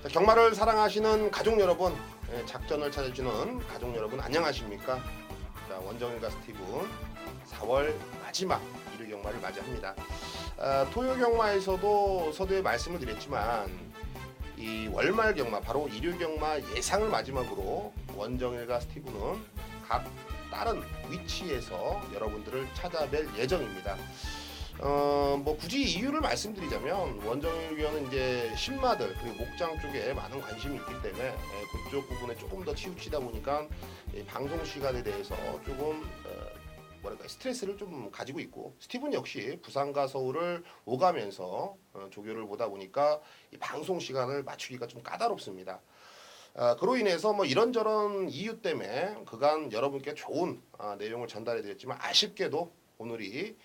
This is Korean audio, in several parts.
자, 경마를 사랑하시는 가족 여러분, 작전을 찾아주는 가족 여러분 안녕하십니까? 자, 원정일과 스티븐 4월 마지막 일요 경마를 맞이합니다. 토요 경마에서도 서두에 말씀을 드렸지만 이 월말 경마, 바로 일요 경마 예상을 마지막으로 원정일과 스티븐은 각 다른 위치에서 여러분들을 찾아뵐 예정입니다. 뭐 굳이 이유를 말씀드리자면 원정일 위원은 이제 신마들 그리고 목장 쪽에 많은 관심이 있기 때문에 그쪽 부분에 조금 더 치우치다 보니까 방송 시간에 대해서 조금 뭐랄까 스트레스를 좀 가지고 있고, 스티븐 역시 부산과 서울을 오가면서 조교를 보다 보니까 이 방송 시간을 맞추기가 좀 까다롭습니다. 그로 인해서 뭐 이런저런 이유 때문에 그간 여러분께 좋은 내용을 전달해 드렸지만 아쉽게도 오늘이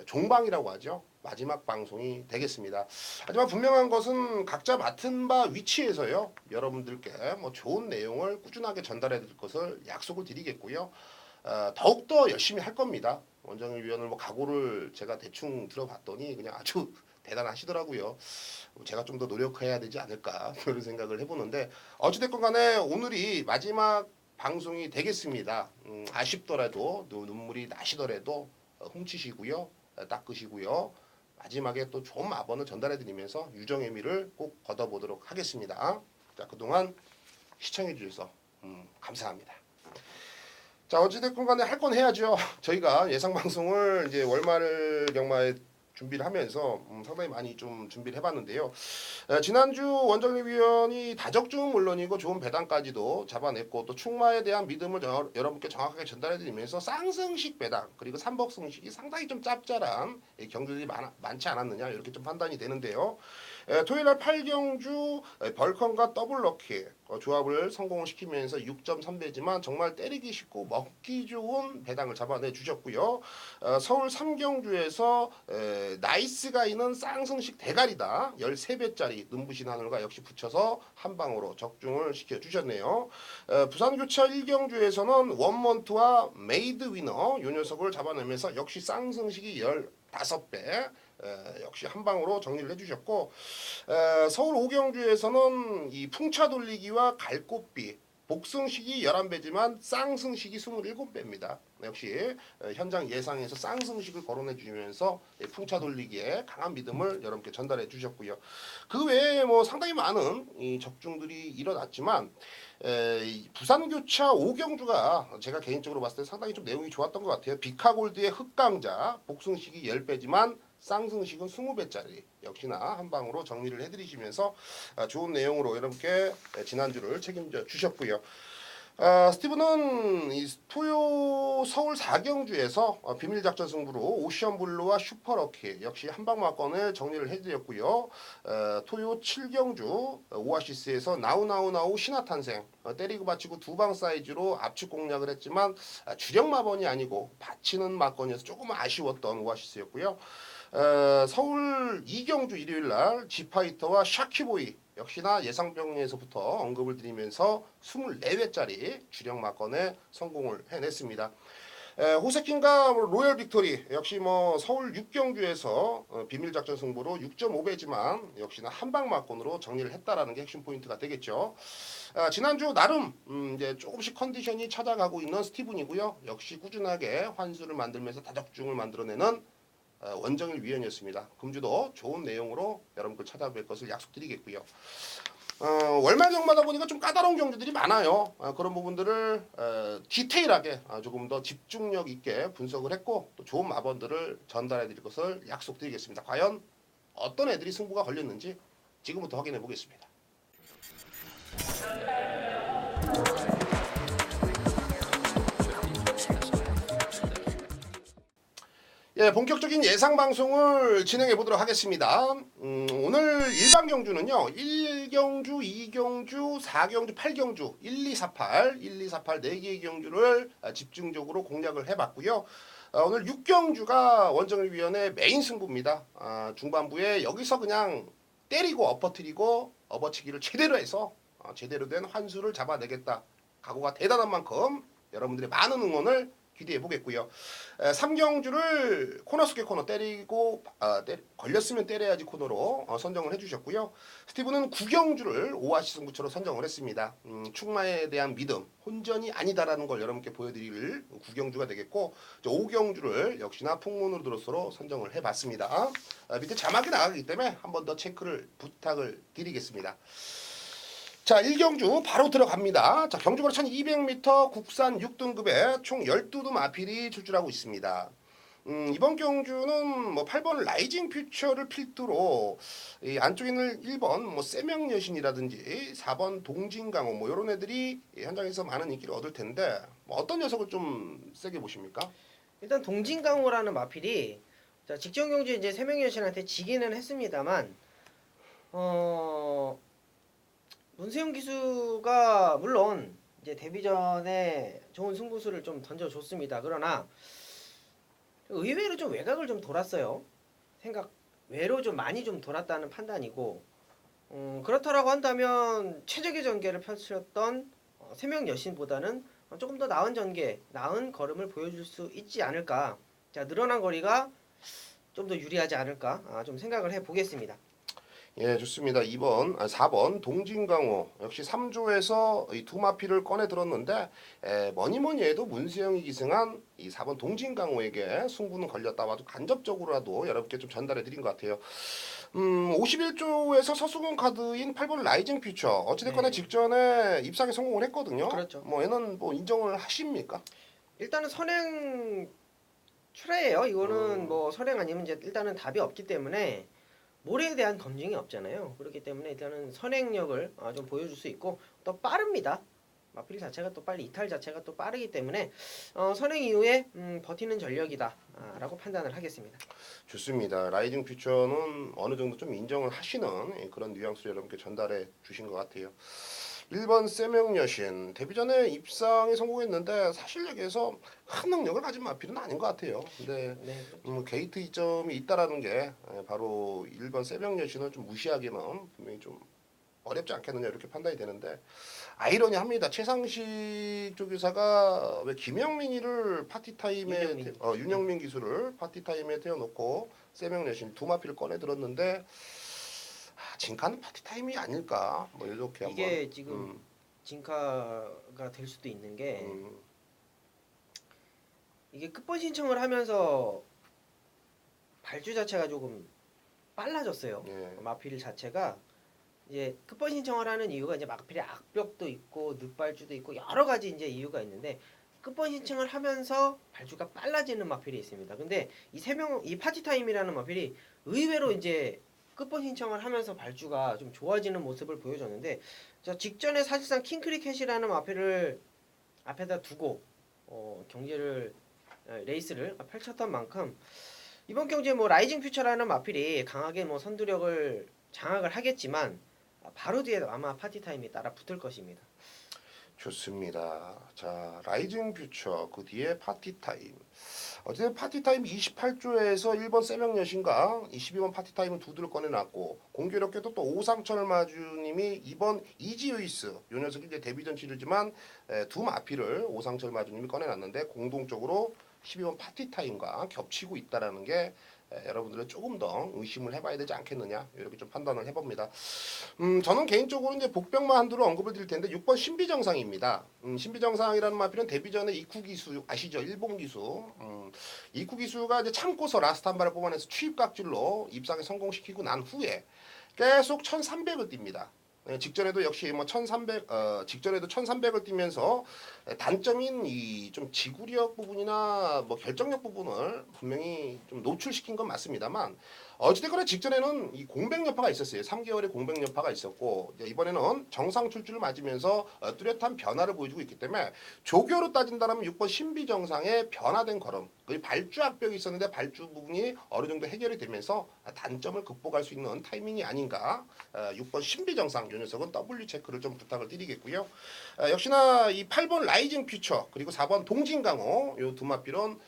종방이라고 하죠. 마지막 방송이 되겠습니다. 하지만 분명한 것은 각자 맡은 바 위치에서요, 여러분들께 뭐 좋은 내용을 꾸준하게 전달해 드릴 것을 약속을 드리겠고요. 더욱더 열심히 할 겁니다. 원정일 위원을 뭐 각오를 제가 대충 들어봤더니 그냥 아주 대단하시더라고요. 제가 좀 더 노력해야 되지 않을까 그런 생각을 해보는데, 어찌됐건 간에 오늘이 마지막 방송이 되겠습니다. 아쉽더라도 눈물이 나시더라도 훔치시고요, 닦으시고요, 마지막에 또 좋은 마번을 전달해드리면서 유정의 미를 꼭 걷어보도록 하겠습니다. 자, 그동안 시청해주셔서 감사합니다. 자, 어찌됐건 간에 할 건 해야죠. 저희가 예상 방송을 이제 월말 경마에 준비를 하면서 상당히 많이 좀 준비를 해봤는데요. 지난주 원정일 위원이 다적중은 물론이고 좋은 배당까지도 잡아냈고, 또 충마에 대한 믿음을 여러분께 정확하게 전달해드리면서 쌍승식 배당 그리고 삼복승식이 상당히 좀 짭짤한 경주들이 많지 않았느냐 이렇게 좀 판단이 되는데요. 토요일날 8경주 벌컨과 더블럭키 조합을 성공을 시키면서 6.3배지만 정말 때리기 쉽고 먹기 좋은 배당을 잡아내 주셨고요. 서울 3경주에서 나이스가 있는 쌍승식 대가리다 13배짜리 눈부신 하늘과 역시 붙여서 한 방으로 적중을 시켜주셨네요. 부산교차 1경주에서는 원먼트와 메이드 위너 요 녀석을 잡아내면서 역시 쌍승식이 15배 역시 한 방으로 정리를 해주셨고, 서울 5경주에서는 이 풍차 돌리기와 갈꽃비 복승식이 11배지만 쌍승식이 27배입니다. 역시 현장 예상에서 쌍승식을 거론해 주시면서 풍차 돌리기에 강한 믿음을 여러분께 전달해 주셨고요. 그 외에 뭐 상당히 많은 이 적중들이 일어났지만 부산교차 5경주가 제가 개인적으로 봤을 때 상당히 좀 내용이 좋았던 것 같아요. 비카골드의 흑강자 복승식이 10배지만 쌍승식은 20배짜리 역시나 한 방으로 정리를 해드리시면서 좋은 내용으로 여러분께 지난주를 책임져 주셨고요. 스티븐은 이 토요 서울 4경주에서 비밀작전 승부로 오션블루와 슈퍼럭키 역시 한방마건을 정리를 해드렸고요. 토요 7경주 오아시스에서 나우나우나우 신화탄생 때리고 받치고 두 방 사이즈로 압축 공략을 했지만 주력 마번이 아니고 받치는 마건이어서 조금 아쉬웠던 오아시스였고요. 서울 2경주 일요일날 지파이터와 샤키보이 역시나 예상병에서부터 언급을 드리면서 24회짜리 주력 마건에 성공을 해냈습니다. 호세킨과 로열 빅토리 역시 뭐 서울 6경주에서 비밀작전 승부로 6.5배지만 역시나 한방 마건으로 정리를 했다라는 게 핵심 포인트가 되겠죠. 지난주 나름 이제 조금씩 컨디션이 찾아가고 있는 스티븐이고요. 역시 꾸준하게 환수를 만들면서 다적중을 만들어내는 원정일 위원이었습니다. 금주도 좋은 내용으로 여러분들 찾아뵐 것을 약속드리겠고요. 월말 경마다 보니까 좀 까다로운 경주들이 많아요. 그런 부분들을 디테일하게 조금 더 집중력 있게 분석을 했고, 또 좋은 마번들을 전달해 드릴 것을 약속드리겠습니다. 과연 어떤 애들이 승부가 걸렸는지 지금부터 확인해 보겠습니다. 예, 본격적인 예상 방송을 진행해 보도록 하겠습니다. 오늘 일반 경주는요, 1경주, 2경주, 4경주, 8경주, 1, 2, 4, 8, 1, 2, 4, 8 4개의 경주를 집중적으로 공략을 해봤고요. 오늘 6경주가 원정일 위원의 메인 승부입니다. 중반부에 여기서 그냥 때리고 엎어뜨리고 업어치기를 제대로 해서 제대로 된 환수를 잡아내겠다. 각오가 대단한 만큼 여러분들의 많은 응원을 기대해 보겠고요. 3경주를 코너 속의 코너 때리고 걸렸으면 때려야지 코너로 선정을 해주셨고요. 스티브는 9경주를 오아시스 승부처로 선정을 했습니다. 충마에 대한 믿음, 혼전이 아니다라는 걸 여러분께 보여드릴 9경주가 되겠고 5경주를 역시나 풍문으로 들어서로 선정을 해봤습니다. 밑에 자막이 나가기 때문에 한 번 더 체크를 부탁을 드리겠습니다. 자, 1경주 바로 들어갑니다. 자, 경주거리 1200m 국산 6등급에 총 12두 마필이 출주하고 있습니다. 이번 경주는 뭐 8번 라이징 퓨처를 필두로 이 안쪽에 있는 1번 뭐 세명여신이라든지 4번 동진강호 뭐 이런 애들이 현장에서 많은 인기를 얻을 텐데 뭐 어떤 녀석을 좀 세게 보십니까? 일단 동진강호라는 마필이 자, 직전 경주에 이제 세명여신한테 지기는 했습니다만 문세영 기수가 물론 이제 데뷔전에 좋은 승부수를 좀 던져줬습니다. 그러나 의외로 좀 외곽을 좀 돌았어요. 생각 외로 좀 많이 좀 돌았다는 판단이고 그렇다라고 한다면 최적의 전개를 펼쳤던 세명 여신보다는 조금 더 나은 전개, 나은 걸음을 보여줄 수 있지 않을까. 자, 늘어난 거리가 좀 더 유리하지 않을까. 좀 생각을 해보겠습니다. 예, 좋습니다. 4번 동진강호 역시 3조에서 이 두 마피를 꺼내 들었는데 뭐니 해도 문세영이 기승한 이 4번 동진강호에게 승부는 걸렸다. 아주 간접적으로라도 여러분께 좀 전달해 드린 것 같아요. 51조에서 서수근 카드인 8번 라이징 퓨처 어찌됐거나 네. 직전에 입상에 성공을 했거든요. 그렇죠. 뭐 얘는 뭐 인정을 하십니까? 일단은 선행 출하예요. 이거는 음, 뭐 선행 아니면 이제 일단은 답이 없기 때문에 모래에 대한 검증이 없잖아요. 그렇기 때문에 일단은 선행력을 좀 보여줄 수 있고 또 빠릅니다. 마필 자체가 또 빨리 이탈 자체가 또 빠르기 때문에 선행 이후에 버티는 전력이다라고 판단을 하겠습니다. 좋습니다. 라이징 퓨처는 어느 정도 좀 인정을 하시는 그런 뉘앙스를 여러분께 전달해 주신 것 같아요. 1번 세명여신 데뷔전에 입상에 성공했는데 사실 얘기해서 큰 능력을 가진 마필은 아닌 것 같아요. 근데 네, 그렇죠. 게이트 이점이 있다라는 게 바로 1번 세명여신을 좀 무시하기는 분명히 좀 어렵지 않겠느냐 이렇게 판단이 되는데 아이러니합니다. 최상식 조교사가 왜 김영민이를 파티타임에 윤영민 기수를 파티타임에 태워놓고 세명여신 두 마필을 꺼내 들었는데 진카는 파티타임이 아닐까 뭐 이렇게 한번 이게 지금 진카가 될 수도 있는 게 음, 이게 끝번 신청을 하면서 발주 자체가 조금 빨라졌어요. 예. 마필 자체가 이제 끝번 신청을 하는 이유가 이제 마필의 악벽도 있고 늑발주도 있고 여러 가지 이제 이유가 있는데 끝번 신청을 하면서 발주가 빨라지는 마필이 있습니다. 근데 이 파티 타임이라는 마필이 의외로 이제 끝번 신청을 하면서 발주가 좀 좋아지는 모습을 보여줬는데 자, 직전에 사실상 킹크리켓이라는 마필을 앞에다 두고 경기를 레이스를 펼쳤던 만큼 이번 경기에 뭐 라이징 퓨처라는 마필이 강하게 뭐 선두력을 장악을 하겠지만 바로 뒤에 아마 파티 타임이 따라 붙을 것입니다. 좋습니다. 자, 라이징 퓨처 그 뒤에 파티타임. 어쨌든 파티타임 28조에서 1번 세명여신과 22번 파티타임은 두 두를 꺼내놨고 공교롭게도 또 오상철 마주님이 2번 이지유이스 요 녀석이 이제 데뷔전 치르지만 두 마피를 오상철 마주님이 꺼내놨는데 공동적으로 12번 파티타임과 겹치고 있다라는 게 여러분들은 조금 더 의심을 해봐야 되지 않겠느냐 이렇게 좀 판단을 해봅니다. 저는 개인적으로 이제 복병만 한두로 언급을 드릴 텐데 6번 신비정상입니다. 신비정상이라는 마필은 데뷔 전에 이쿠 기수 아시죠? 일본 기수. 이쿠 기수가 이제 참고서 라스트 한 발을 뽑아내서 취입각질로 입상에 성공시키고 난 후에 계속 1300을 띱니다. 직전에도 역시 뭐 1300, 직전에도 1300을 뛰면서 단점인 이 좀 지구력 부분이나 뭐 결정력 부분을 분명히 좀 노출시킨 건 맞습니다만 어찌됐거나 직전에는 이 공백 여파가 있었어요. 3개월의 공백 여파가 있었고 이번에는 정상 출주를 맞으면서 뚜렷한 변화를 보여주고 있기 때문에 조교로 따진다면 6번 신비 정상의 변화된 걸음, 그 발주 악벽이 있었는데 발주 부분이 어느 정도 해결이 되면서 단점을 극복할 수 있는 타이밍이 아닌가. 6번 신비 정상 요 녀석은 W 체크를 좀 부탁을 드리겠고요. 역시나 이 8번 라이징 퓨처 그리고 4번 동진강호 요 두 마필은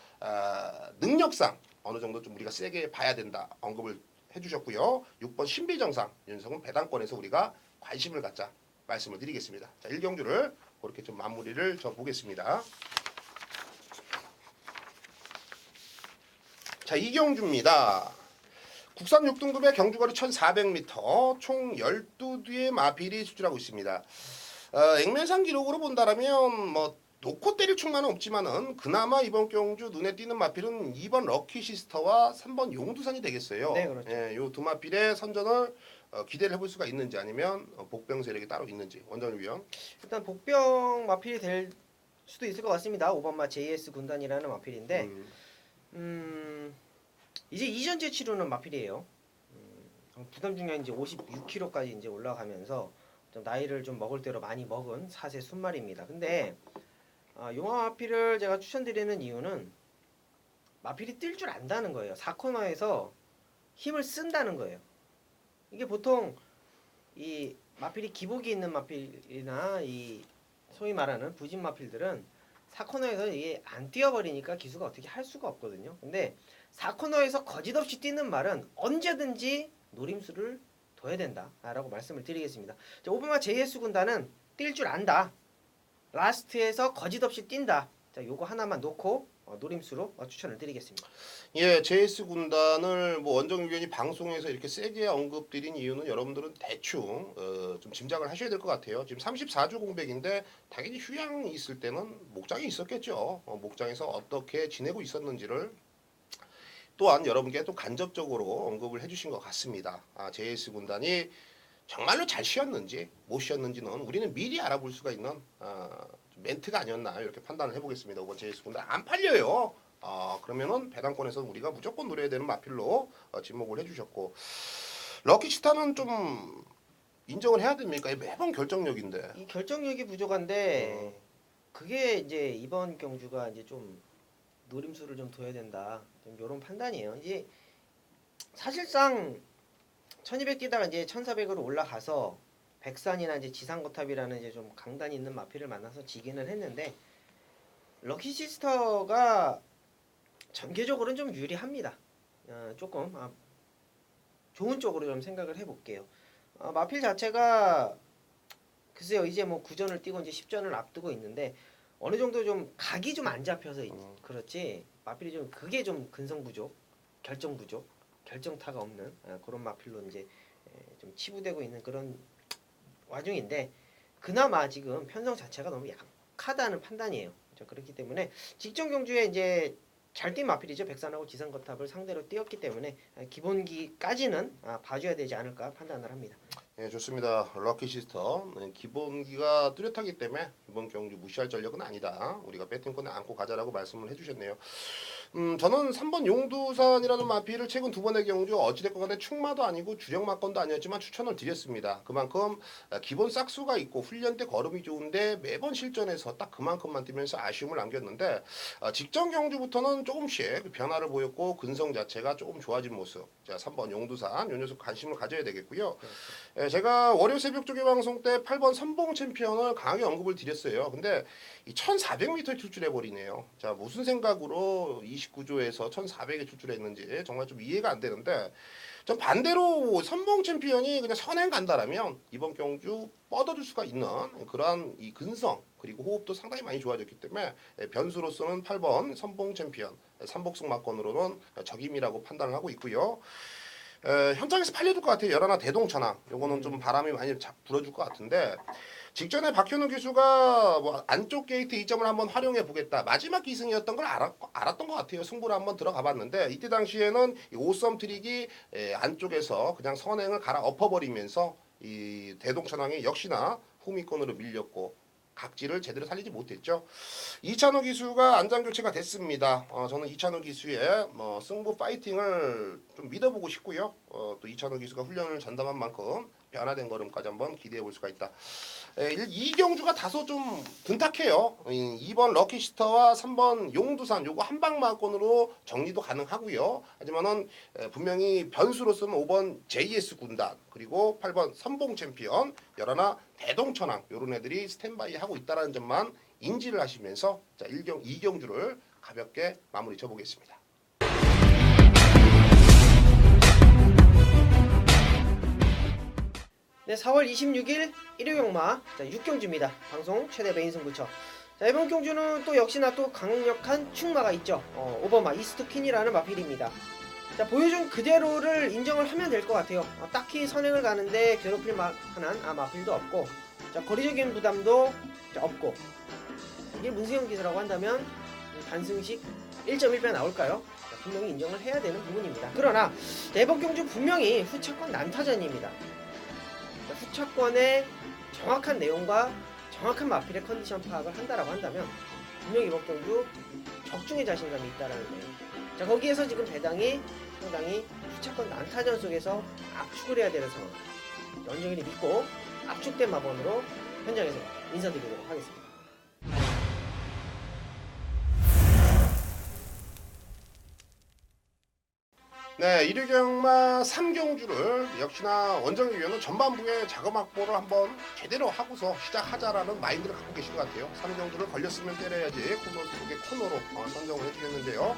능력상 어느 정도 좀 우리가 세게 봐야 된다 언급을 해주셨고요. 6번 신비정상 윤석은 배당권에서 우리가 관심을 갖자 말씀을 드리겠습니다. 자, 1경주를 그렇게 좀 마무리를 좀 보겠습니다. 자, 이경주입니다. 국산 6등급의 경주거리 1400m, 총 12뒤의 마필이 수출하고 있습니다. 액면상 기록으로 본다면 뭐 놓고 때릴 충만은 없지만은 그나마 이번 경주 눈에 띄는 마필은 2번 럭키 시스터와 3번 용두산이 되겠어요. 네, 그렇죠. 예, 요 두 마필의 선전을 기대를 해볼 수가 있는지 아니면 복병 세력이 따로 있는지 원장님 위원. 일단 복병 마필이 될 수도 있을 것 같습니다. 5번마 JS 군단이라는 마필인데 이제 이전제 치료는 마필이에요. 부담 중량 이제 56kg까지 이제 올라가면서 좀 나이를 좀 먹을 대로 많이 먹은 4세 순말입니다. 근데 용화 마필을 제가 추천드리는 이유는 마필이 뛸 줄 안다는 거예요. 4코너에서 힘을 쓴다는 거예요. 이게 보통 이 마필이 기복이 있는 마필이나 이 소위 말하는 부진 마필들은 4코너에서 이게 안 뛰어버리니까 기수가 어떻게 할 수가 없거든요. 근데 4코너에서 거짓없이 뛰는 말은 언제든지 노림수를 둬야 된다라고 말씀을 드리겠습니다. 자, 오바마 JS 군단은 뛸 줄 안다. 라스트에서 거짓없이 뛴다. 자, 요거 하나만 놓고 노림수로 추천을 드리겠습니다. 예, JS 군단을 뭐 원정 위원이 방송에서 이렇게 세게 언급드린 이유는 여러분들은 대충 좀 짐작을 하셔야 될 것 같아요. 지금 34주 공백인데 당연히 휴양이 있을 때는 목장이 있었겠죠. 목장에서 어떻게 지내고 있었는지를 또한 여러분께 또 간접적으로 언급을 해주신 것 같습니다. JS 군단이 정말로 잘 쉬었는지 못 쉬었는지는 우리는 미리 알아볼 수가 있는 멘트가 아니었나 이렇게 판단을 해보겠습니다. 5번 JS 군단 안 팔려요. 그러면은 배당권에서 우리가 무조건 노려야 되는 마필로 지목을 해주셨고 럭키스타는 좀 인정을 해야 됩니까? 매번 결정력인데. 이 결정력이 부족한데 그게 이제 이번 경주가 이제 좀 노림수를 좀 둬야 된다. 좀 이런 판단이에요. 이제 사실상 1200 뛰다가 이제 1400으로 올라가서 백산이나 이제 지상거탑이라는 이제 좀 강단 있는 마필을 만나서 지기는 했는데 럭키 시스터가 전개적으로는 좀 유리합니다. 조금 좋은 쪽으로 좀 생각을 해볼게요. 마필 자체가 글쎄요 이제 뭐 9전을 뛰고 이제 10전을 앞두고 있는데 어느 정도 좀 각이 좀 안 잡혀서 그렇지 마필이 좀 그게 좀 근성 부족, 결정 부족, 결정타가 없는 그런 마필로 이제 좀 치부되고 있는 그런 와중인데 그나마 지금 편성 자체가 너무 약하다는 판단이에요. 그렇기 때문에 직전 경주에 이제 잘 뛴 마필이죠. 백산하고 지상거탑을 상대로 뛰었기 때문에 기본기까지는 봐줘야 되지 않을까 판단을 합니다. 예, 좋습니다. 럭키 시스터 기본기가 뚜렷하기 때문에 이번 경주 무시할 전력은 아니다. 우리가 배팅권에 안고 가자라고 말씀을 해주셨네요. 저는 3번 용두산이라는 마필을 최근 두 번의 경주 어찌됐건 간에 충마도 아니고 주력마건도 아니었지만 추천을 드렸습니다. 그만큼 기본 싹수가 있고 훈련 때 걸음이 좋은데 매번 실전에서 딱 그만큼만 뛰면서 아쉬움을 남겼는데 직전 경주부터는 조금씩 변화를 보였고 근성 자체가 조금 좋아진 모습. 자, 3번 용두산 요 녀석 관심을 가져야 되겠고요. 제가 월요 새벽 조개 방송 때 8번 선봉 챔피언을 강하게 언급을 드렸어요. 근데 이 1400m 출출해 버리네요. 자, 무슨 생각으로 29조에서 1400에 출출했는지 정말 좀 이해가 안 되는데 전 반대로 선봉 챔피언이 그냥 선행 간다라면 이번 경주 뻗어줄 수가 있는 그러한 이 근성 그리고 호흡도 상당히 많이 좋아졌기 때문에 변수로서는 8번 선봉 챔피언 3복승 막건으로는 적임이라고 판단을 하고 있고요. 현장에서 팔려줄 것 같아요. 열하나 대동천왕. 요거는 좀 바람이 많이 불어줄 것 같은데 직전에 박현우 기수가 뭐 안쪽 게이트 2점을 한번 활용해 보겠다. 마지막 기승이었던 걸 알았던 것 같아요. 승부를 한번 들어가 봤는데 이때 당시에는 이 5썸 트릭이 안쪽에서 그냥 선행을 갈아 엎어버리면서 이 대동천왕이 역시나 후미권으로 밀렸고 각지를 제대로 살리지 못했죠. 이찬호 기수가 안장 교체가 됐습니다. 저는 이찬호 기수의 승부 파이팅을 좀 믿어보고 싶고요. 또 이찬호 기수가 훈련을 전담한 만큼 변화된 걸음까지 한번 기대해 볼 수가 있다. 이 경주가 다소 좀 둔탁해요. 2번 럭키시터와 3번 용두산 요거 한방마건으로 정리도 가능하고요. 하지만은 분명히 변수로서는 5번 JS 군단 그리고 8번 선봉 챔피언 11 대동천왕 요런 애들이 스탠바이 하고 있다는 점만 인지를 하시면서 자 2경주를 가볍게 마무리 쳐보겠습니다. 네, 4월 26일 일요용마 6경주입니다. 방송 최대 메인 승부처 자, 이번 경주는 또 역시나 또 강력한 충마가 있죠. 오버마 이스트 퀸이라는 마필입니다. 자, 보여준 그대로를 인정을 하면 될 것 같아요. 딱히 선행을 가는데 괴롭힐 만한 마필도 없고, 자, 거리적인 부담도 없고, 이게 문세영 기수라고 한다면 단승식 1.1배 나올까요? 자, 분명히 인정을 해야 되는 부분입니다. 그러나 자, 이번 경주 분명히 후차권 난타전입니다. 자, 후차권의 정확한 내용과 정확한 마필의 컨디션 파악을 한다라고 한다면 분명히 이번 경주 적중의 자신감이 있다라는 거예요. 자, 거기에서 지금 배당이 상당히 후차권 난타전 속에서 압축을 해야 되는 상황. 연정일이 믿고 압축된 마번으로 현장에서 인사드리도록 하겠습니다. 네, 일요경마 3경주를 역시나 원정위원은 전반부에 자금 확보를 한번 제대로 하고서 시작하자라는 마인드를 갖고 계신 것 같아요. 3경주를 걸렸으면 때려야지 코너 속의 코너로 선정을 해주셨는데요.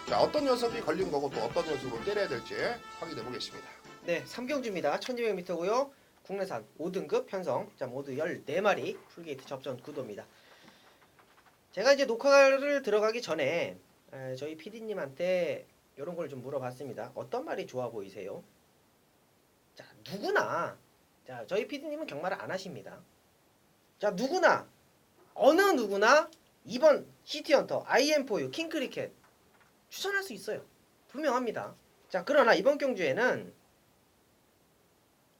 자, 어떤 녀석이 걸린 거고 또 어떤 녀석으로 때려야 될지 확인해 보겠습니다. 네, 3경주입니다. 1200m고요. 국내산 5등급 편성, 자, 모두 14마리 풀게이트 접전 구도입니다. 제가 이제 녹화를 들어가기 전에 저희 PD님한테 이런 걸 좀 물어봤습니다. 어떤 말이 좋아 보이세요? 자, 누구나, 자, 저희 PD님은 경마를 안 하십니다. 자, 누구나, 어느 누구나 이번 시티헌터, IM4U, 킹크리켓 추천할 수 있어요. 분명합니다. 자, 그러나 이번 경주에는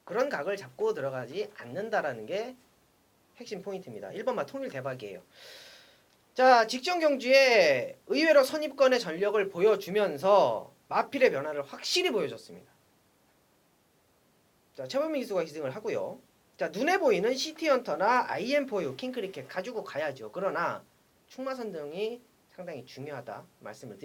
그런 각을 잡고 들어가지 않는다라는 게 핵심 포인트입니다. 1번마 통일 대박이에요. 자, 직전 경주에 의외로 선입권의 전력을 보여주면서 마필의 변화를 확실히 보여줬습니다. 자, 최범민 기수가 희생을 하고요. 자, 눈에 보이는 시티헌터나 IM4U, 킹크리켓 가지고 가야죠. 그러나 충마 선정이 상당히 중요하다 말씀을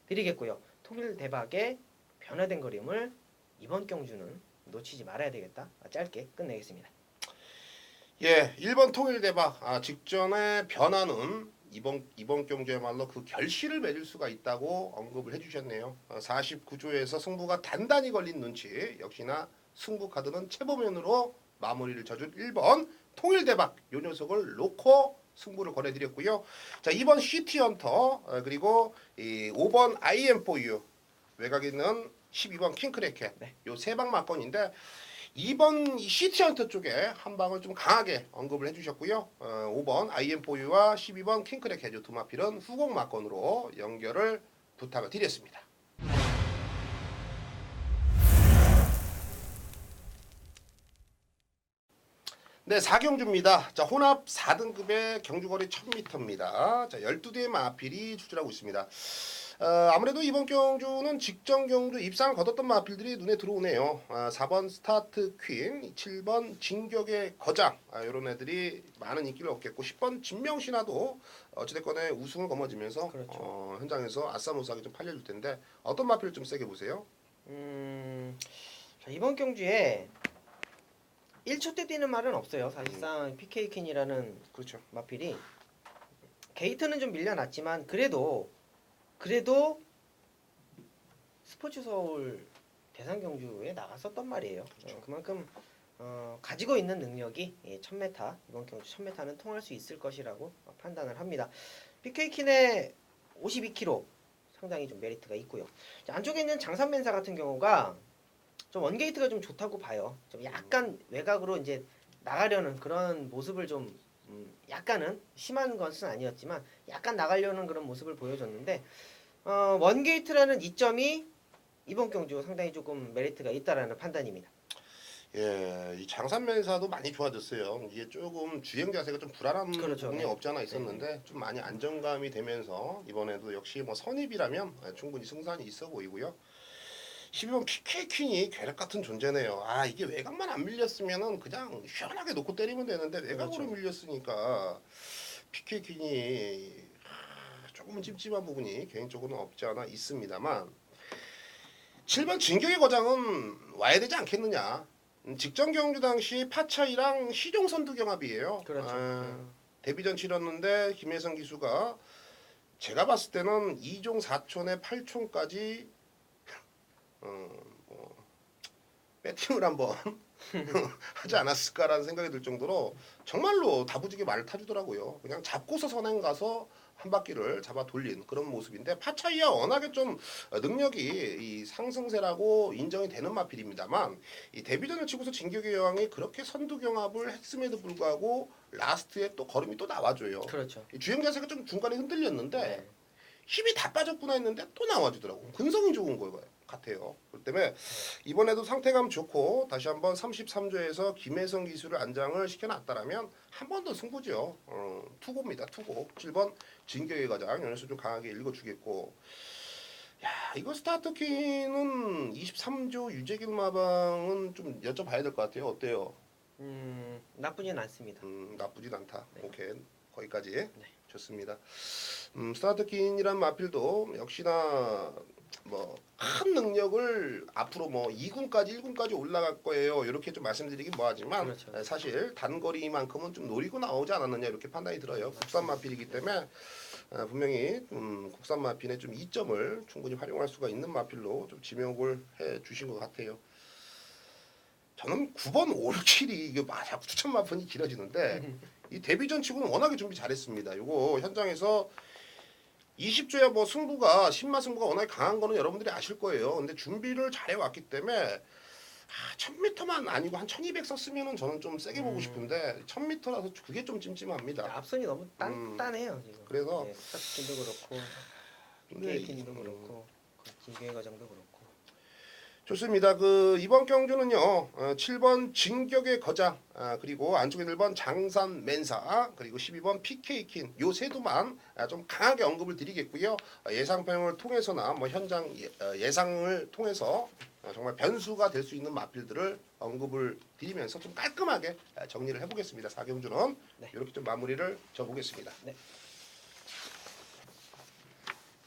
드리겠고요. 통일 대박의 변화된 그림을 이번 경주는 놓치지 말아야 되겠다. 짧게 끝내겠습니다. 예, 1번 통일 대박 직전의 변화는 이번 경주야말로 그 결실을 맺을 수가 있다고 언급을 해주셨네요. 49조에서 승부가 단단히 걸린 눈치, 역시나 승부 카드는 최보면으로 마무리를 쳐준 1번 통일 대박 요 녀석을 놓고 승부를 걸어드렸고요. 자, 2번 시티헌터 그리고 5번 IM4U 외곽에 있는 12번 킹크래켓 네. 요 세 방 막건인데 2번 시티헌터 쪽에 한 방을 좀 강하게 언급을 해주셨고요. 5번 IM4U와 12번 킹크랙 두 마필은 후공 막건으로 연결을 부탁을 드렸습니다. 네, 4경주입니다. 자, 혼합 4등급의 경주거리 1000m입니다. 자, 12대의 마필이 출전하고 있습니다. 아무래도 이번 경주는 직전 경주 입상을 거뒀던 마필들이 눈에 들어오네요. 4번 스타트 퀸, 7번 진격의 거장 이런 애들이 많은 인기를 얻겠고 10번 진명신화도 어찌됐건에 우승을 거머쥐면서 그렇죠. 현장에서 아싸무사하게 좀 팔려줄 텐데 어떤 마필을 좀 세게 보세요? 자, 이번 경주에 1초 때 뛰는 말은 없어요. 사실상 PK 퀸이라는 그렇죠. 마필이 게이트는 좀 밀려났지만 그래도 스포츠 서울 대상 경주에 나갔었단 말이에요. 그렇죠. 그만큼 가지고 있는 능력이 1000m 이번 경주 1000m는 통할 수 있을 것이라고 판단을 합니다. PK킨의 52kg 상당히 좀 메리트가 있고요. 자, 안쪽에 있는 장산맨사 같은 경우가 좀 원게이트가 좀 좋다고 봐요. 좀 약간 외곽으로 이제 나가려는 그런 모습을 좀 약간은 심한 것은 아니었지만 약간 나가려는 그런 모습을 보여줬는데 원게이트라는 이점이 이번 경주 상당히 조금 메리트가 있다라는 판단입니다. 예, 이 장산면사도 많이 좋아졌어요. 이게 조금 주행 자세가 좀 불안한 그렇죠. 부분이 네. 없지 않아 있었는데 좀 많이 안정감이 되면서 이번에도 역시 뭐 선입이라면 충분히 승산이 있어 보이고요. 12번 PK 퀸이 괴력 같은 존재네요. 이게 외곽만 안 밀렸으면은 그냥 시원하게 놓고 때리면 되는데 외곽으로 그렇죠. 밀렸으니까 PK 퀸이 조금은 찝찝한 부분이 개인적으로는 없지 않아 있습니다만 7번 진격의 거장은 와야 되지 않겠느냐. 직전 경주 당시 파차이랑 시종 선두 경합이에요. 그렇죠. 데뷔전 치렀는데 김혜성 기수가 제가 봤을 때는 2종 4촌에 8촌까지 배팅을 한번 하지 않았을까라는 생각이 들 정도로 정말로 다부지게 말을 타주더라고요. 그냥 잡고서 선행 가서 한 바퀴를 잡아 돌린 그런 모습인데 파차이야 워낙에 좀 능력이 이 상승세라고 인정이 되는 마필입니다만 이 데뷔전을 치고서 진격의 여왕이 그렇게 선두 경합을 했음에도 불구하고 라스트에 또 걸음이 또 나와줘요. 그렇죠. 이 주행 자세가 좀 중간에 흔들렸는데 네. 힘이 다 빠졌구나 했는데 또 나와주더라고. 근성이 좋은 거 같아요. 그렇기 때문에 이번에도 상태감 좋고 다시 한번 33조에서 김혜성 기술을 안장을 시켜놨다라면 한 번 더 승부죠. 투고입니다. 투고. 7번 진격의 가장 연수 좀 강하게 읽어주겠고. 야 이거 스타트키는 23조 유재길 마방은 좀 여쭤봐야 될 것 같아요. 어때요? 나쁘진 않습니다. 나쁘진 않다. 네. 오케이 거기까지 좋습니다. 스타트킨이란 마필도 역시나 뭐 큰 능력을 앞으로 뭐 2군까지 1군까지 올라갈 거예요. 이렇게 좀 말씀드리긴 뭐하지만 그렇죠. 사실 단거리만큼은 좀 노리고 나오지 않았느냐 이렇게 판단이 들어요. 국산 마필이기 때문에 분명히 국산 마필의 좀 이점을 충분히 활용할 수가 있는 마필로 좀 지명을 해 주신 것 같아요. 저는 9번 올킬이 이게 자꾸 추천 마편이 길어지는데 이 데뷔전 치고는 워낙에 준비 잘했습니다. 이거 현장에서 20조야 뭐 승부가 신마 승부가 워낙에 강한 거는 여러분들이 아실 거예요. 근데 준비를 잘해 왔기 때문에 1000m만 아니고 한 1200 썼으면은 저는 좀 세게 보고 싶은데 1000m라서 그게 좀 찜찜합니다. 앞선이 너무 단단해요 지금. 그래서 네, 스타트도 그렇고 근데 KP도 그렇고 진격의 과정도 그렇고. 좋습니다. 이번 경주는요. 7번 진격의 거장, 그리고 안쪽에 1번 장산 맨사, 그리고 12번 PK킨 요 세 두만 좀 강하게 언급을 드리겠고요. 예상평을 통해서나 뭐 현장 예상을 통해서 정말 변수가 될 수 있는 마필들을 언급을 드리면서 좀 깔끔하게 정리를 해보겠습니다. 4경주는 네. 이렇게 좀 마무리를 져보겠습니다. 네.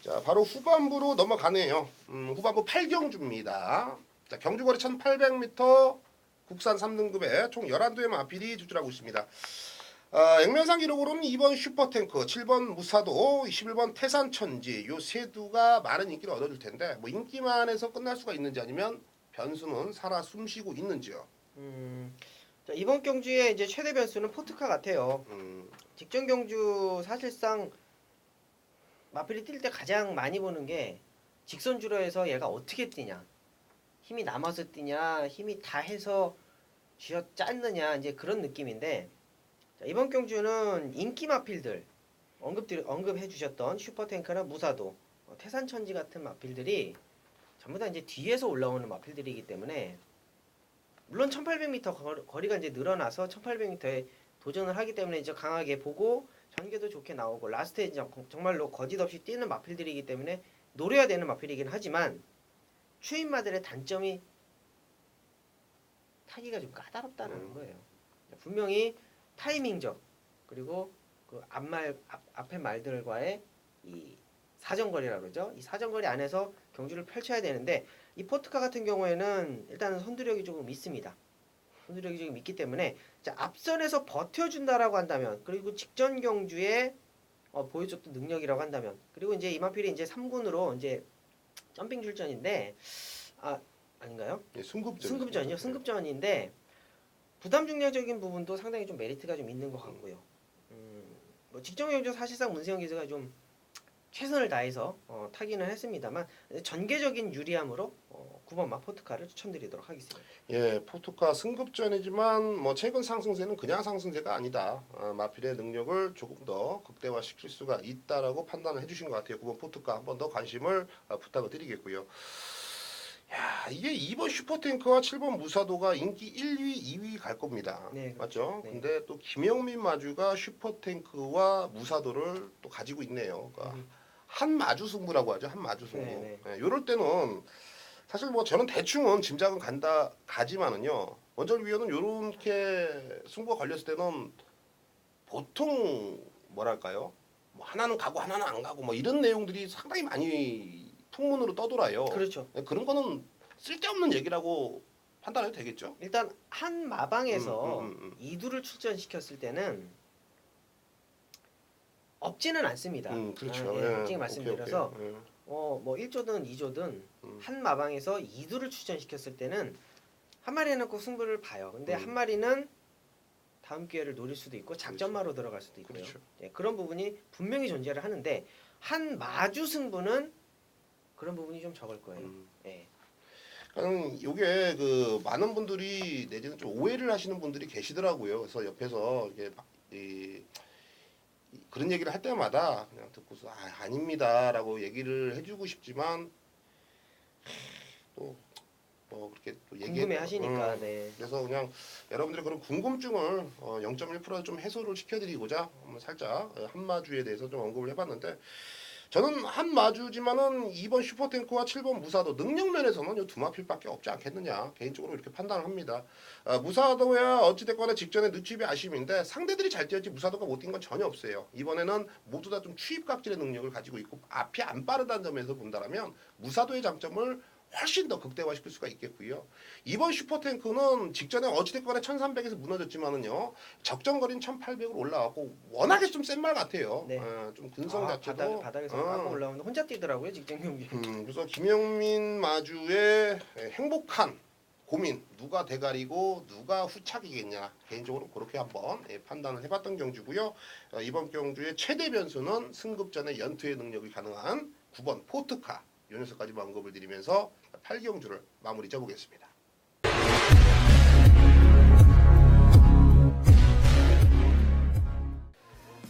자, 바로 후반부로 넘어가네요. 후반부 8경주입니다. 자, 경주거리 1800m 국산 3등급에 총 11도의 마필이 주출하고 있습니다. 액면상 기록으로는 2번 슈퍼탱크, 7번 무사도, 21번 태산천지 요 세 두가 많은 인기를 얻어줄 텐데 뭐 인기만 해서 끝날 수가 있는지 아니면 변수는 살아 숨쉬고 있는지요. 자, 이번 경주의 이제 최대 변수는 포트카 같아요. 직전 경주 사실상 마필이 뛸 때 가장 많이 보는 게 직선 주로에서 얘가 어떻게 뛰냐, 힘이 남아서 뛰냐, 힘이 다 해서 쥐어 짰느냐 이제 그런 느낌인데 자, 이번 경주는 인기 마필들 언급해 주셨던 슈퍼탱크나 무사도, 태산천지 같은 마필들이 전부 다 이제 뒤에서 올라오는 마필들이기 때문에 물론 1800m 거리가 이제 늘어나서 1800m에 도전을 하기 때문에 이제 강하게 보고 전개도 좋게 나오고 라스트에 이제 정말로 거짓없이 뛰는 마필들이기 때문에 노려야 되는 마필이긴 하지만 추임마들의 단점이 타기가 좀 까다롭다는 거예요. 분명히 타이밍적 그리고 그 앞에 말들과의 이 사정거리라고 그러죠. 이 사정거리 안에서 경주를 펼쳐야 되는데 이 포트카 같은 경우에는 일단은 선두력이 조금 있습니다. 선두력이 조금 있기 때문에 자, 앞선에서 버텨준다라고 한다면 그리고 직전 경주에 보여줬던 능력이라고 한다면 그리고 이제 이마필이 이제 3군으로 이제 점핑 출전인데 아닌가요? 예, 승급전. 승급전이요. 승급전인데 부담 중량적인 부분도 상당히 좀 메리트가 좀 있는 것 같고요. 뭐 직전 경주 사실상 문세영 기수가 좀 최선을 다해서 타기는 했습니다만 전개적인 유리함으로 9번 마포트카를 추천드리도록 하겠습니다. 예, 포토카 승급전이지만 뭐 최근 상승세는 그냥 상승세가 아니다. 마필의 능력을 조금 더 극대화시킬 수가 있다라고 판단을 해주신 것 같아요. 9번 포토카 한 번 더 관심을 부탁을 드리겠고요. 야, 이게 2번 슈퍼탱크와 7번 무사도가 인기 1위, 2위 갈 겁니다. 네, 맞죠? 네. 근데 또 김영민 마주가 슈퍼탱크와 무사도를 또 가지고 있네요. 그러니까 한 마주 승부라고 하죠. 한 마주 승부. 네, 네. 예, 요럴 때는 사실 뭐 저는 대충은 짐작은 가지만은요. 원정위원은 요렇게 승부가 걸렸을 때는 보통 뭐랄까요? 뭐 하나는 가고 하나는 안 가고 뭐 이런 내용들이 상당히 많이 풍문으로 떠돌아요. 그렇죠. 그런 거는 쓸데없는 얘기라고 판단해도 되겠죠. 일단 한 마방에서 음, 음, 음. 이두를 출전시켰을 때는 없지는 않습니다. 그렇죠. 예, 예, 솔직히 말씀드려서 오케이. 뭐 1조든 2조든 한 마방에서 이두를 출전시켰을 때는 한 마리는 꼭 승부를 봐요. 근데 한 마리는 다음 기회를 노릴 수도 있고 작전마로 들어갈 수도 있고요. 그렇죠. 예, 그런 부분이 분명히 존재를 하는데 한 마주 승부는 그런 부분이 좀 적을 거예요. 예. 이게 그 많은 분들이 내지는 좀 오해를 하시는 분들이 계시더라고요. 그래서 옆에서 이게 그런 얘기를 할 때마다 그냥 듣고서 아닙니다라고 얘기를 해주고 싶지만 또 뭐 그렇게 또 궁금해 하시니까. 네. 그래서 그냥 여러분들의 그런 궁금증을 0.1% 좀 해소를 시켜드리고자 한번 살짝 한마주에 대해서 좀 언급을 해봤는데 저는 한마주지만은 2번 슈퍼탱크와 7번 무사도 능력 면에서는 이 두 마필밖에 없지 않겠느냐 개인적으로 이렇게 판단을 합니다. 무사도야 어찌됐거나 직전에 늦추입이 아쉬움인데 상대들이 잘 뛰었지 무사도가 못 뛴 건 전혀 없어요. 이번에는 모두 다 좀 추입각질의 능력을 가지고 있고 앞이 안 빠르다는 점에서 본다면 무사도의 장점을 훨씬 더 극대화시킬 수가 있겠고요. 이번 슈퍼탱크는 직전에 어찌됐거나 1300에서 무너졌지만은요. 적정거리는 1800으로 올라왔고 워낙에 좀 센 말 같아요. 네. 좀 근성 자체도 바닥에서 까고 올라오는데 혼자 뛰더라고요 직전 경기. 그래서 김영민 마주의 행복한 고민 누가 대가리고 누가 후착이겠냐 개인적으로 그렇게 한번 판단을 해봤던 경주고요. 이번 경주의 최대 변수는 승급전의 연투의 능력이 가능한 9번 포트카 이 녀석까지만 언급을 드리면서 8경주를 마무리 져보겠습니다.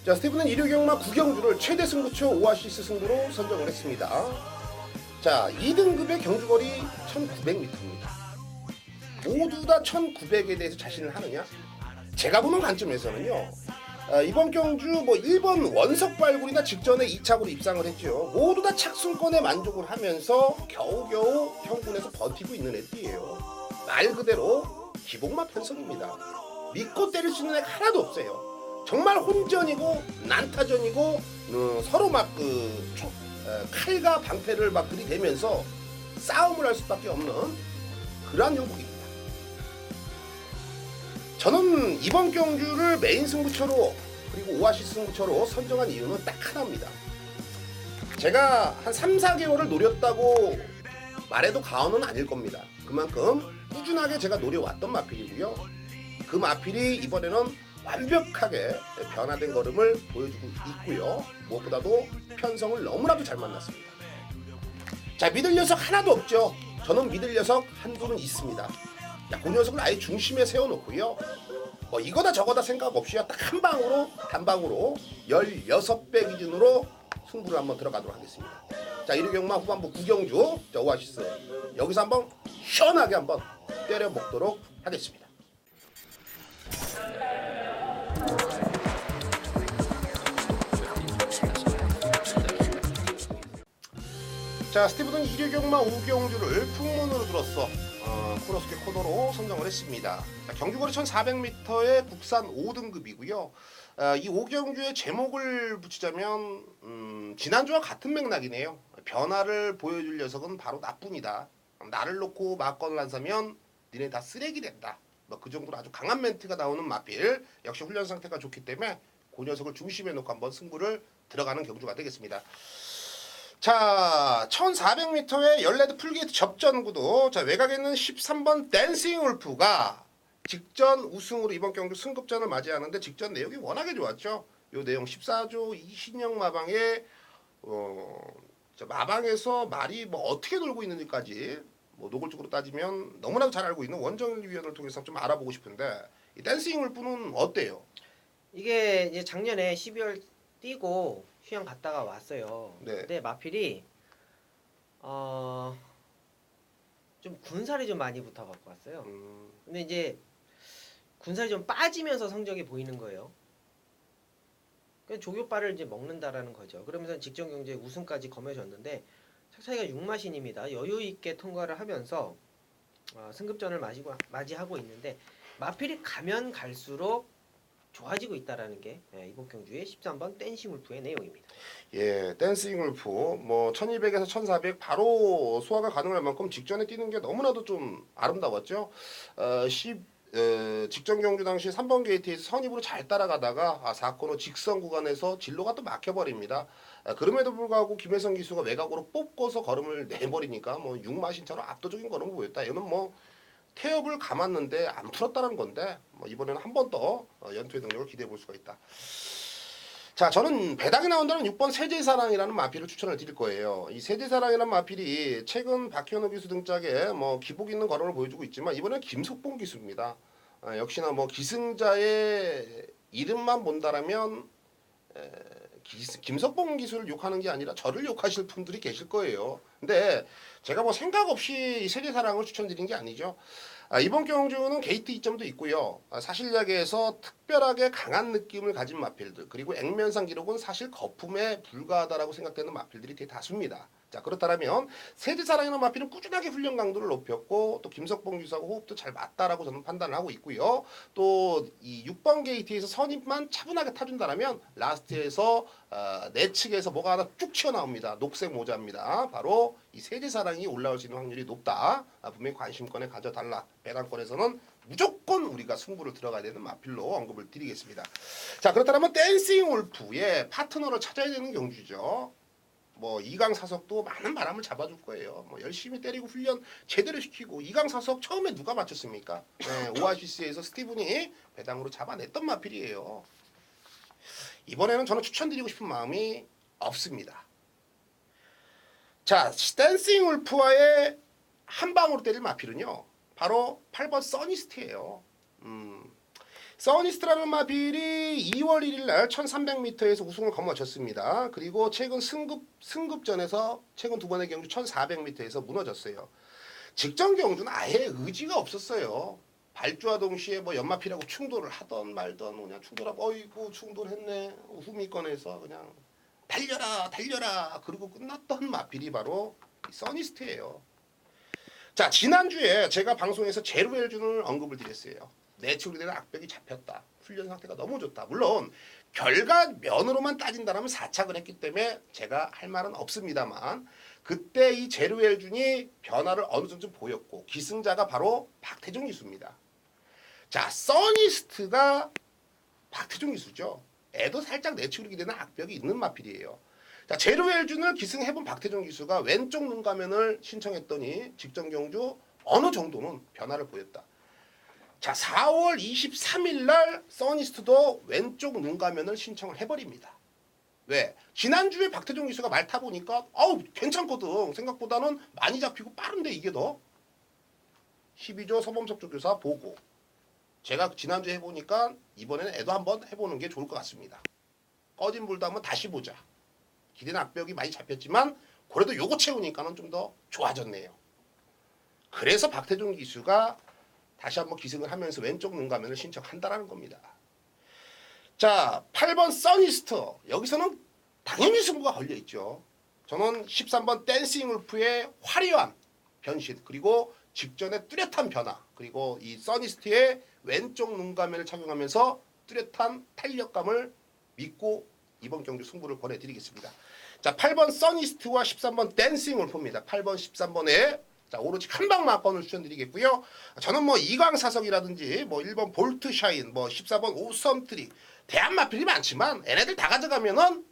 자, 스티브는 일요경마 9경주를 최대 승부처 오아시스 승부로 선정을 했습니다. 자, 2등급의 경주거리 1900m입니다. 모두 다 1900에 대해서 자신을 하느냐? 제가 보는 관점에서는요. 이번 경주 뭐 1번 원석 발굴이나 직전에 2착으로 입상을 했죠. 모두 다 착순권에 만족을 하면서 겨우겨우 형군에서 버티고 있는 애들이에요. 말 그대로 기복마 편성입니다. 믿고 때릴 수 있는 애가 하나도 없어요. 정말 혼전이고 난타전이고 서로 막 칼과 방패를 막 들이대면서 싸움을 할 수밖에 없는 그러한 형국입니다. 저는 이번 경주를 메인 승부처로 그리고 오아시스 승부처로 선정한 이유는 딱 하나입니다. 제가 한 3, 4개월을 노렸다고 말해도 과언은 아닐 겁니다. 그만큼 꾸준하게 제가 노려왔던 마필이고요. 그 마필이 이번에는 완벽하게 변화된 걸음을 보여주고 있고요. 무엇보다도 편성을 너무나도 잘 만났습니다. 자, 믿을 녀석 하나도 없죠. 저는 믿을 녀석 한둘은 있습니다. 그 녀석을 아예 중심에 세워놓고요. 뭐 이거다 저거다 생각 없이 딱 단방으로 16배 기준으로 승부를 한번 들어가도록 하겠습니다. 자, 일요경마 후반부 9경주 자, 오아시스 여기서 한번 시원하게 한번 때려 먹도록 하겠습니다. 자, 스티브는 일요경마 5경주를 풍문으로 들었어 코너스케 코너로 선정을 했습니다. 자, 경주거리 1400m의 국산 5등급이고요. 이 5경주의 제목을 붙이자면 지난주와 같은 맥락이네요. 변화를 보여줄 녀석은 바로 나뿐이다. 나를 놓고 막건을 안 사면 니네 다 쓰레기 된다. 뭐 그 정도로 아주 강한 멘트가 나오는 마필. 역시 훈련 상태가 좋기 때문에 그 녀석을 중심에 놓고 한번 승부를 들어가는 경주가 되겠습니다. 자, 1400m의 열레드 풀게이트 접전구도 자, 외곽에 있는 13번 댄싱 울프가 직전 우승으로 이번 경주 승급전을 맞이하는데 직전 내용이 워낙에 좋았죠. 요 내용 14조 이신영 마방에 마방에서 말이 뭐 어떻게 놀고 있는지까지 뭐 노골적으로 따지면 너무나도 잘 알고 있는 원정일 위원을 통해서 좀 알아보고 싶은데 이 댄싱 울프는 어때요? 이게 이제 작년에 12월 뛰고 휴양 갔다가 왔어요. 네. 근데 마필이 좀 군살이 좀 많이 붙어 갖고 왔어요. 근데 이제 군살이 좀 빠지면서 성적이 보이는 거예요. 그러니까 조교빠를 이제 먹는다라는 거죠. 그러면서 직전 경제 우승까지 거머쥐었는데 차차이가 6마신입니다. 여유 있게 통과를 하면서 승급전을 맞이하고 있는데 마필이 가면 갈수록 좋아지고 있다라는 게 이번 경주의 13번 댄싱 울프의 내용입니다. 예, 댄싱 울프 뭐 1200에서 1400 바로 소화가 가능할 만큼 직전에 뛰는 게 너무나도 좀 아름다웠죠. 직전 경주 당시 3번 게이트에서 선입으로 잘 따라가다가 4코너 직선 구간에서 진로가 또 막혀버립니다. 그럼에도 불구하고 김혜성 기수가 외곽으로 뽑고서 걸음을 내버리니까 뭐 육마신처럼 압도적인 걸음을 보였다. 이거는 뭐 태엽을 감았는데 안 풀었다는 건데 뭐 이번에는 한 번 더 연투의 능력을 기대해 볼 수가 있다. 자, 저는 배당이 나온다는 6번 세제사랑이라는 마필을 추천을 드릴 거예요. 이 세제사랑이라는 마필이 최근 박현우 기수 등짝에 뭐 기복 있는 걸음을 보여주고 있지만 이번엔 김석봉 기수입니다. 역시나 뭐 기승자의 이름만 본다라면 김석봉 기수를 욕하는 게 아니라 저를 욕하실 분들이 계실 거예요. 근데 제가 뭐 생각 없이 이 세제사랑을 추천드린 게 아니죠. 이번 경주는 게이트 2점도 있고요. 사실 이야기에서 특별하게 강한 느낌을 가진 마필들 그리고 액면상 기록은 사실 거품에 불과하다라고 생각되는 마필들이 되게 다수입니다. 자, 그렇다면 세제사랑이라는 마필은 꾸준하게 훈련 강도를 높였고 또 김석봉 기수하고 호흡도 잘 맞다라고 저는 판단을 하고 있고요. 또 이 6번 게이트에서 선입만 차분하게 타준다라면 라스트에서 내측에서 뭐가 하나 쭉 튀어나옵니다. 녹색 모자입니다. 바로 이 세제사랑이 올라올 수 있는 확률이 높다. 분명히 관심권에 가져달라. 배당권에서는 무조건 우리가 승부를 들어가야 되는 마필로 언급을 드리겠습니다. 자, 그렇다면 댄싱 울프의 파트너를 찾아야 되는 경주죠. 뭐 이강 사석도 많은 바람을 잡아줄 거예요. 뭐 열심히 때리고 훈련 제대로 시키고 이강 사석 처음에 누가 맞췄습니까? 오아시스에서 스티븐이 배당으로 잡아냈던 마필이에요. 이번에는 저는 추천드리고 싶은 마음이 없습니다. 자, 댄싱 울프와의 한 방으로 때릴 마필은요. 바로 8번 써니스트예요. 써니스트라는 마필이 2월 1일 날 1300m에서 우승을 거머쥐었습니다. 그리고 최근 승급전에서 최근 두 번의 경주 1400m에서 무너졌어요. 직전 경주는 아예 의지가 없었어요. 발주와 동시에 뭐 연마필하고 충돌을 하던 말던 그냥 충돌하고 어이구 충돌했네 후미권에서 그냥 달려라 달려라 그러고 끝났던 마필이 바로 써니스트예요. 자, 지난주에 제가 방송에서 제루엘준을 언급을 드렸어요. 내추럴이 되는 악벽이 잡혔다. 훈련 상태가 너무 좋다. 물론 결과면으로만 따진다면 4착을 했기 때문에 제가 할 말은 없습니다만 그때 이 제루엘준이 변화를 어느 정도 보였고 기승자가 바로 박태종 기수입니다. 자, 써니스트가 박태종 기수죠. 애도 살짝 내추럴이 되는 악벽이 있는 마필이에요. 자, 제루엘준을 기승해본 박태종 기수가 왼쪽 눈가면을 신청했더니 직전 경주 어느 정도는 변화를 보였다. 자, 4월 23일 날 써니스트도 왼쪽 눈가면을 신청을 해버립니다. 왜? 지난주에 박태종 기수가 말 타보니까 괜찮거든. 생각보다는 많이 잡히고 빠른데 이게 더 12조 서범석 조교사 보고 제가 지난주에 해보니까 이번에는 애도 한번 해보는 게 좋을 것 같습니다. 꺼진 불도 한번 다시 보자. 기대는 악벽이 많이 잡혔지만 그래도 요거 채우니까는 좀 더 좋아졌네요. 그래서 박태종 기수가 다시 한번 기승을 하면서 왼쪽 눈가면을 신청한다라는 겁니다. 자, 8번 써니스트. 여기서는 당연히 승부가 걸려있죠. 저는 13번 댄싱 울프의 화려한 변신 그리고 직전에 뚜렷한 변화 그리고 이 써니스트의 왼쪽 눈가면을 착용하면서 뚜렷한 탄력감을 믿고 이번 경주 승부를 보내드리겠습니다. 자, 8번 써니스트와 13번 댄싱 울프입니다. 8번 13번에 자, 오로지 한방 마건을 추천드리겠고요. 저는 뭐 이광사석이라든지 뭐 1번 볼트샤인, 뭐 14번 오썸트리 대한 마필이 많지만 얘네들 다 가져가면은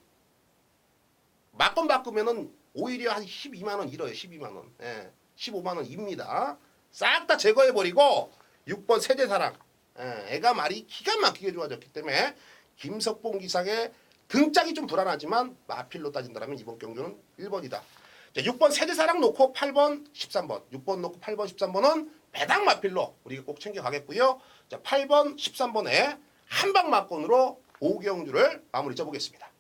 마건 바꾸면은 오히려 한 12만 원 잃어요. 12만 원. 예. 15만 원 입니다. 싹 다 제거해 버리고 6번 세제사랑. 애가 말이 기가 막히게 좋아졌기 때문에 김석봉 기상의 등짝이 좀 불안하지만 마필로 따진다면 이번 경주는 1번이다. 자, 6번 세제사랑 놓고 8번 13번 6번 놓고 8번 13번은 배당 마필로 우리가 꼭 챙겨가겠고요. 자, 8번 13번에 한방 마건으로 5경주를 마무리 쪄보겠습니다.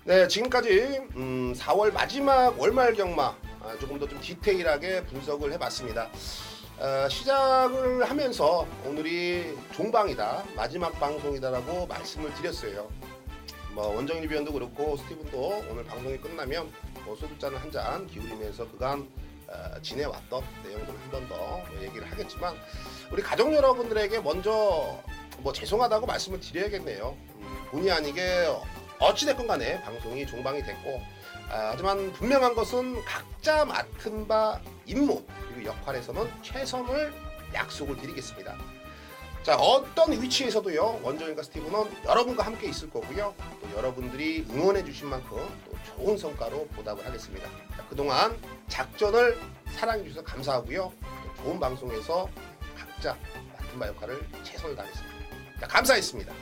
네, 지금까지 4월 마지막 월말 경마 조금 더 좀 디테일하게 분석을 해봤습니다. 시작을 하면서 오늘이 종방이다, 마지막 방송이다라고 말씀을 드렸어요. 뭐 원정 리뷰원도 그렇고 스티븐도 오늘 방송이 끝나면 뭐 소주잔을 한 잔 기울이면서 그간 지내왔던 내용들을 한 번 더 얘기를 하겠지만, 우리 가족 여러분들에게 먼저 뭐 죄송하다고 말씀을 드려야겠네요. 본의 아니게 어찌됐건 간에 방송이 종방이 됐고, 하지만 분명한 것은 각자 맡은 바 임무 그리고 역할에서는 최선을 약속을 드리겠습니다. 자, 어떤 위치에서도요, 원정일과 스티브는 여러분과 함께 있을 거고요, 또 여러분들이 응원해 주신 만큼 또 좋은 성과로 보답을 하겠습니다. 자, 그동안 작전을 사랑해 주셔서 감사하고요, 또 좋은 방송에서 각자 맡은 바 역할을 최선을 다하겠습니다. 자, 감사했습니다.